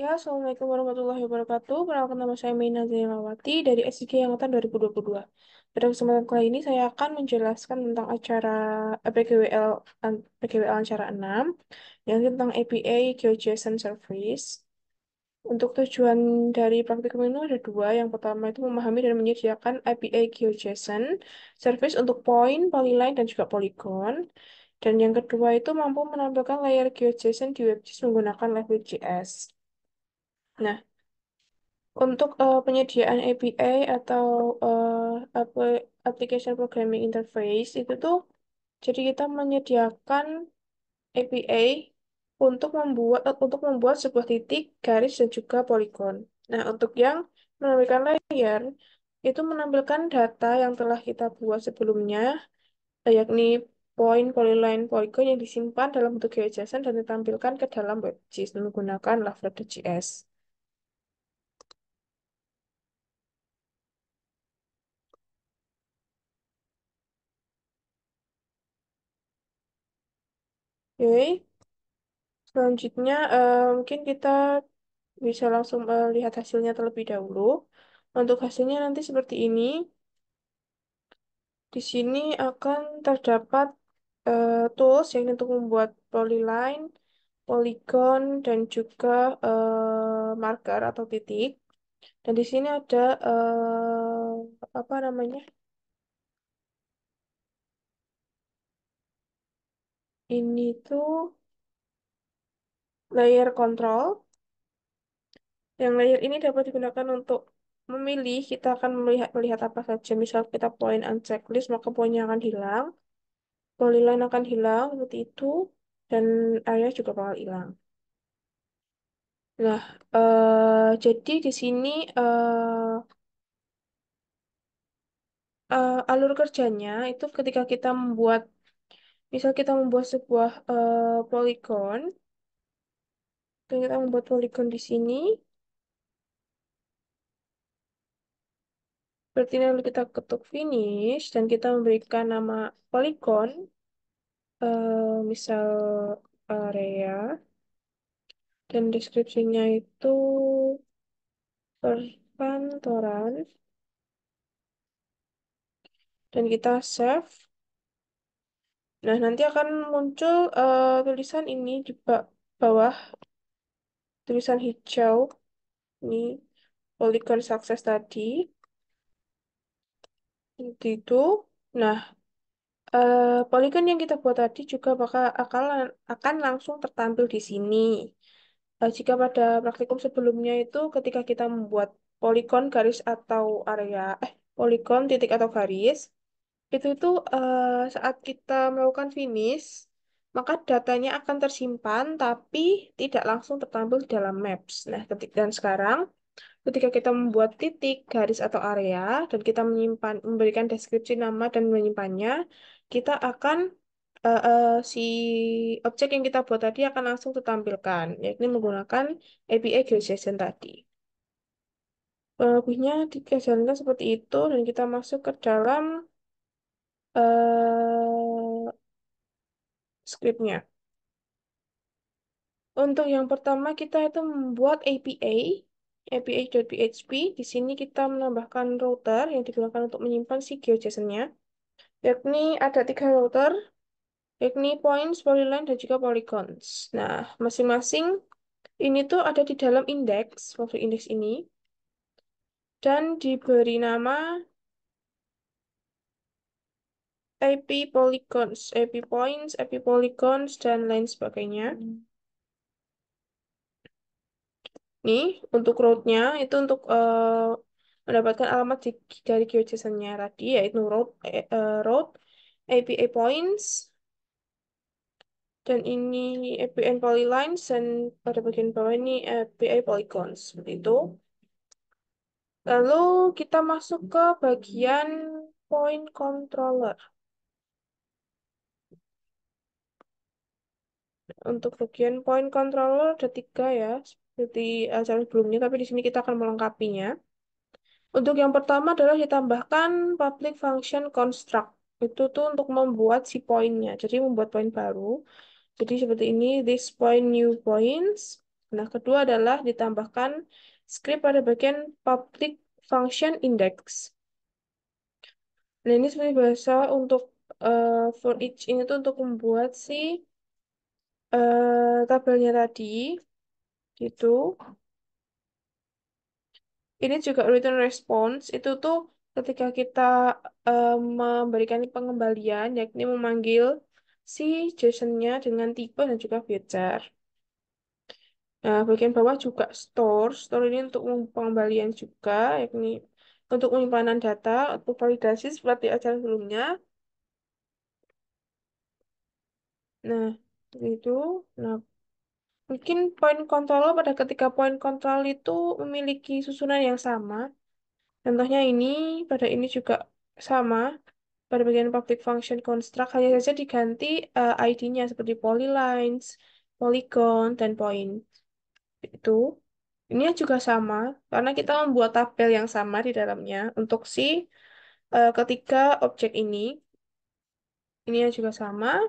Ya, Assalamualaikum warahmatullahi wabarakatuh. Perkenalkan nama saya Meina Zainawati dari SIG Angkatan 2022. Pada kesempatan kali ini saya akan menjelaskan tentang acara PGWL acara 6 yang tentang APA GeoJSON Service. Untuk tujuan dari praktikum ini ada dua. Yang pertama itu memahami dan menyediakan APA GeoJSON Service untuk point, polyline, dan juga polygon. Dan yang kedua itu mampu menampilkan layer GeoJSON di WebGIS menggunakan Live.js. Nah, untuk penyediaan API atau Application Programming Interface itu tuh, jadi kita menyediakan API untuk membuat sebuah titik, garis dan juga poligon. Nah, untuk yang menampilkan layer itu menampilkan data yang telah kita buat sebelumnya, yakni point, polyline, polygon yang disimpan dalam bentuk GeoJSON dan ditampilkan ke dalam WebGIS menggunakan Love.js. Oke. Selanjutnya, mungkin kita bisa langsung lihat hasilnya terlebih dahulu. Untuk hasilnya nanti seperti ini. Di sini akan terdapat tools yang untuk membuat polyline, polygon, dan juga marker atau titik. Dan di sini ada apa namanya? Ini tuh layer control. Yang layer ini dapat digunakan untuk memilih, kita akan melihat melihat apa saja. Misal kita point unchecklist, maka poinnya akan hilang, polyline akan hilang, seperti itu, dan area juga bakal hilang. Nah, jadi di sini alur kerjanya itu ketika kita membuat, misal kita membuat sebuah polygon, kita membuat polygon di sini, berarti lalu kita ketuk finish dan kita memberikan nama polygon. Misal area dan deskripsinya itu perkantoran dan kita save. Nah, nanti akan muncul tulisan ini di bawah, tulisan hijau ini polygon sukses tadi seperti itu. Nah, polygon yang kita buat tadi juga akan langsung tertampil di sini. Jika pada praktikum sebelumnya itu ketika kita membuat poligon garis atau area, poligon titik atau garis, itu saat kita melakukan finish, maka datanya akan tersimpan tapi tidak langsung tertampil di dalam Maps. Nah, dan sekarang ketika kita membuat titik, garis atau area dan kita memberikan deskripsi nama dan menyimpannya, kita akan si objek yang kita buat tadi akan langsung tertampilkan, yakni menggunakan API GeoJSON tadi. Lebihnya dijalankan seperti itu dan kita masuk ke dalam skripnya. Untuk yang pertama kita itu membuat API.php. Di sini kita menambahkan router yang digunakan untuk menyimpan si GeoJSON-nya, yakni ada 3 router, yakni points, polyline, dan juga polygons. Nah, masing-masing ini tuh ada di dalam indeks, fungsi indeks ini, dan diberi nama IP polygons, IP points, IP polygons, dan lain sebagainya. Nih, untuk route-nya itu untuk mendapatkan alamat dari GeoJSON-nya tadi, yaitu route, API points, dan ini APN polylines, dan pada bagian bawah ini API polygons. Seperti itu. Lalu kita masuk ke bagian point controller. Untuk bagian point controller ada 3 ya, seperti acara sebelumnya, tapi di sini kita akan melengkapinya. Untuk yang pertama adalah ditambahkan public function construct. Itu tuh untuk membuat si pointnya, jadi membuat point baru. Jadi seperti ini, this point new points. Nah, kedua adalah ditambahkan script pada bagian public function index. Nah, ini seperti biasa untuk for each ini tuh untuk membuat si tabelnya tadi, gitu. Ini juga return response itu tuh ketika kita memberikan pengembalian, yakni memanggil si JSON-nya dengan tipe dan juga future. Nah, bagian bawah juga store. Store ini untuk pengembalian juga, yakni untuk penyimpanan data, untuk validasi seperti acara sebelumnya. Nah, itu. Nah, mungkin point control pada ketika point control itu memiliki susunan yang sama. Contohnya ini, pada ini juga sama. Pada bagian public function construct hanya saja diganti ID-nya seperti polylines, polygon, dan point. Itu. Ini juga sama, karena kita membuat tabel yang sama di dalamnya untuk si ketiga objek ini. Ini juga sama.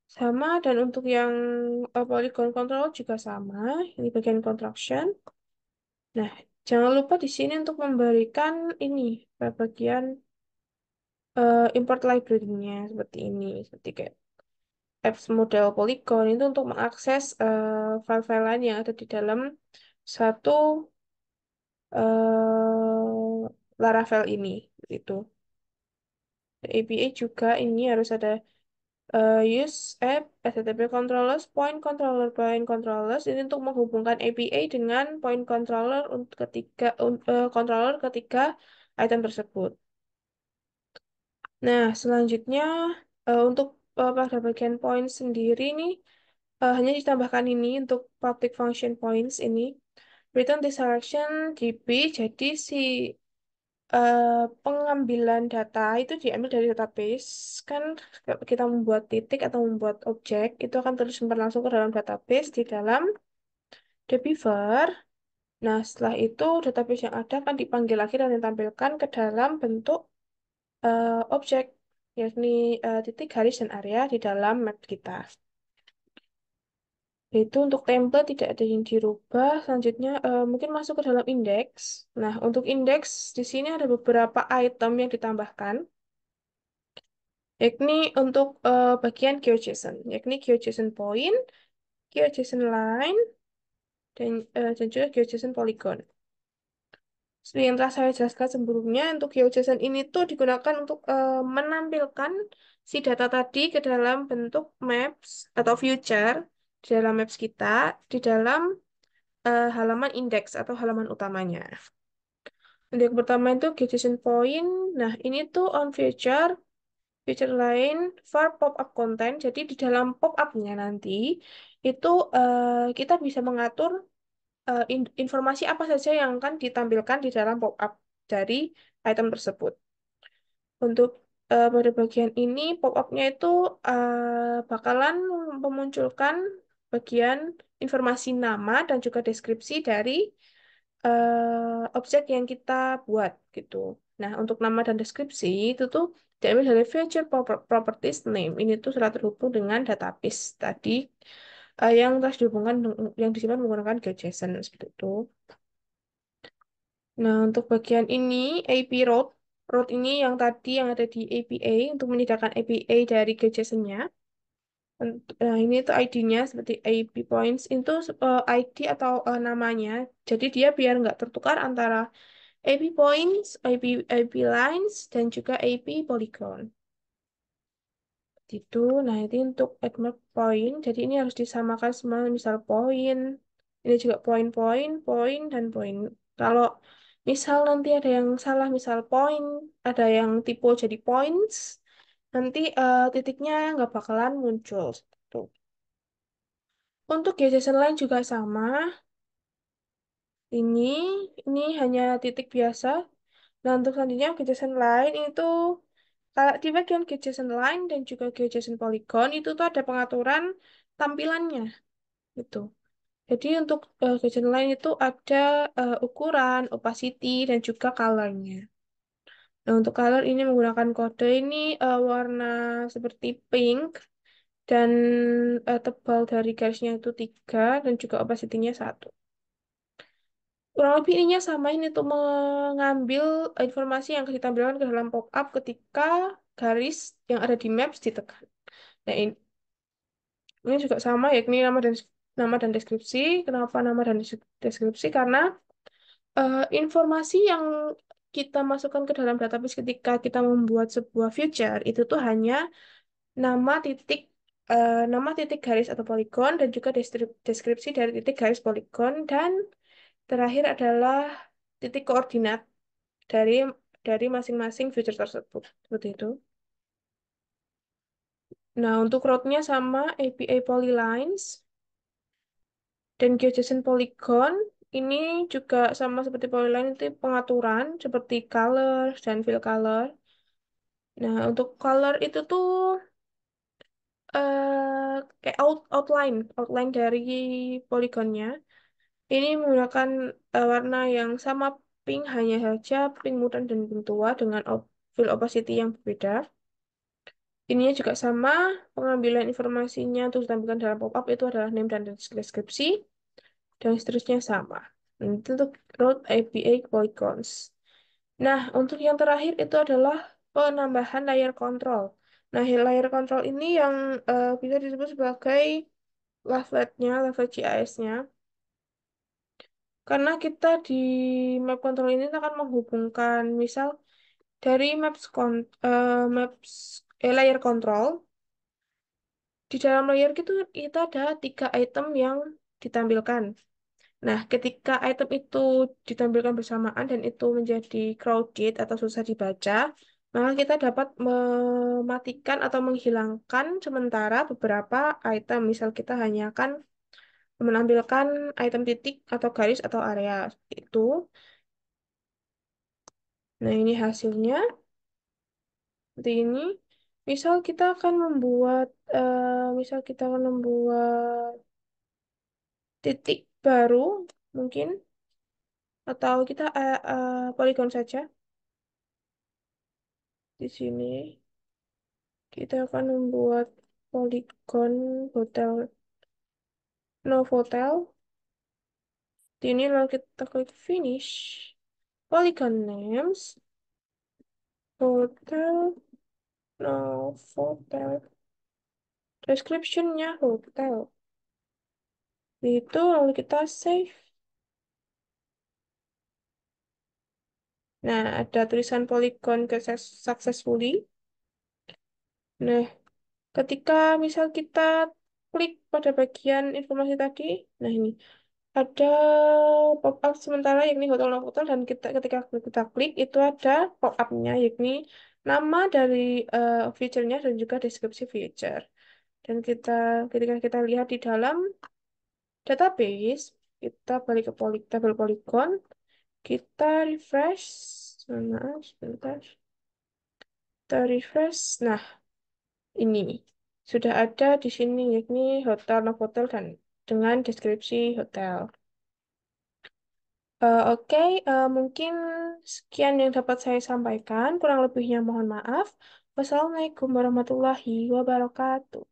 Sama, dan untuk yang polygon control juga sama. Ini bagian construction. Nah, jangan lupa di sini untuk memberikan ini, bagian import library-nya seperti ini. Seperti kayak apps model Polygon itu untuk mengakses file-file lain yang ada di dalam satu Laravel ini. Itu. API juga ini harus ada use app, HTTP controllers, point controllers ini untuk menghubungkan API dengan point controller untuk controller ketiga item tersebut. Nah, selanjutnya untuk pada bagian point sendiri nih hanya ditambahkan ini untuk public function points ini return this selection DB, jadi si pengambilan data itu diambil dari database. Kan kalau kita membuat titik atau membuat objek itu akan tersimpan langsung ke dalam database di dalam Dbeaver. Nah, setelah itu database yang ada akan dipanggil lagi dan ditampilkan ke dalam bentuk objek, yakni titik, garis, dan area di dalam map kita. Itu untuk template tidak ada yang dirubah. Selanjutnya mungkin masuk ke dalam indeks. Nah, untuk indeks di sini ada beberapa item yang ditambahkan, yakni untuk bagian GeoJSON, yakni GeoJSON point, GeoJSON line, dan juga GeoJSON polygon. Seperti yang telah saya jelaskan sebelumnya, untuk GeoJSON ini tuh digunakan untuk menampilkan si data tadi ke dalam bentuk maps atau future di dalam maps kita, di dalam halaman indeks atau halaman utamanya. Untuk yang pertama itu GeoJSON point. Nah, ini tuh on future, feature lain, var pop-up content. Jadi di dalam pop-up-nya nanti itu kita bisa mengatur informasi apa saja yang akan ditampilkan di dalam pop-up dari item tersebut. Untuk pada bagian ini pop-up-nya itu bakalan memunculkan bagian informasi nama dan juga deskripsi dari objek yang kita buat gitu. Nah, untuk nama dan deskripsi itu tuh diambil dari feature properties name. Ini tuh sudah terhubung dengan database tadi yang telah dihubungkan yang disimpan menggunakan GeoJSON seperti itu. Nah, untuk bagian ini AP route, route ini yang tadi yang ada di APA untuk menyediakan APA dari GeoJSON-nya. Nah, ini tuh ID-nya seperti AP points itu ID atau namanya. Jadi dia biar nggak tertukar antara AP points, AP lines, dan juga AP polygon. Itu, nah ini untuk add map point. Jadi ini harus disamakan semua, misal point. Ini juga point, point, dan point. Kalau misal nanti ada yang salah, misal point, ada yang tipe jadi points, nanti titiknya nggak bakalan muncul. Tuh. Untuk JSON lain juga sama. Ini, ini hanya titik biasa. Nah, untuk selanjutnya GeoJSON line itu kalau di bagian GeoJSON line dan juga GeoJSON polygon itu tuh ada pengaturan tampilannya gitu. Jadi untuk GeoJSON line itu ada ukuran, opacity, dan juga colornya. Nah, untuk color ini menggunakan kode ini warna seperti pink dan tebal dari garisnya itu 3 dan juga opacity-nya 1. Kurang lebih ininya sama ini untuk mengambil informasi yang ditampilkan ke dalam pop-up ketika garis yang ada di Maps ditekan. Nah, ini juga sama yakni nama dan deskripsi. Kenapa nama dan deskripsi? Karena informasi yang kita masukkan ke dalam database ketika kita membuat sebuah feature itu tuh hanya nama titik nama titik garis atau poligon dan juga deskripsi dari titik garis poligon dan terakhir adalah titik koordinat dari masing-masing feature tersebut. Seperti itu. Nah, untuk route-nya sama API Polylines dan GeoJSON Polygon ini juga sama seperti Polyline itu pengaturan seperti color dan fill color. Nah, untuk color itu tuh kayak outline dari poligonnya. Ini menggunakan warna yang sama pink, hanya saja pink muda dan pink tua dengan fill opacity yang berbeda. Ininya juga sama, pengambilan informasinya untuk ditampilkan dalam pop-up itu adalah name dan deskripsi, dan seterusnya sama. Itu untuk route API polygons. Nah, untuk yang terakhir itu adalah penambahan layer control. Nah, layer control ini yang bisa disebut sebagai level GIS-nya. Karena kita di map control ini akan menghubungkan, misal dari layer control, di dalam layer itu ada 3 item yang ditampilkan. Nah, ketika item itu ditampilkan bersamaan dan itu menjadi crowded atau susah dibaca, maka kita dapat mematikan atau menghilangkan sementara beberapa item. Misal kita hanya akan menampilkan item titik atau garis atau area itu. Nah, ini hasilnya seperti ini. Misal kita akan membuat titik baru mungkin atau kita poligon saja di sini. Kita akan membuat poligon hotel Novotel. Di ini lalu kita klik finish. Polygon names hotel Novotel. Description-nya hotel. Itu lalu kita save. Nah, ada tulisan polygon successfully. Nah, ketika misal kita klik pada bagian informasi tadi, nah ini ada pop-up sementara yakni Hotel Novotel dan ketika kita klik itu ada pop-up-nya yakni nama dari feature-nya dan juga deskripsi feature. Dan ketika kita lihat di dalam database, kita balik ke tabel Polygon, kita refresh. Maaf, sebentar. Kita refresh. Nah, ini sudah ada di sini yakni Hotel Novotel dan dengan deskripsi hotel. Oke, mungkin sekian yang dapat saya sampaikan. Kurang lebihnya mohon maaf. Wassalamualaikum warahmatullahi wabarakatuh.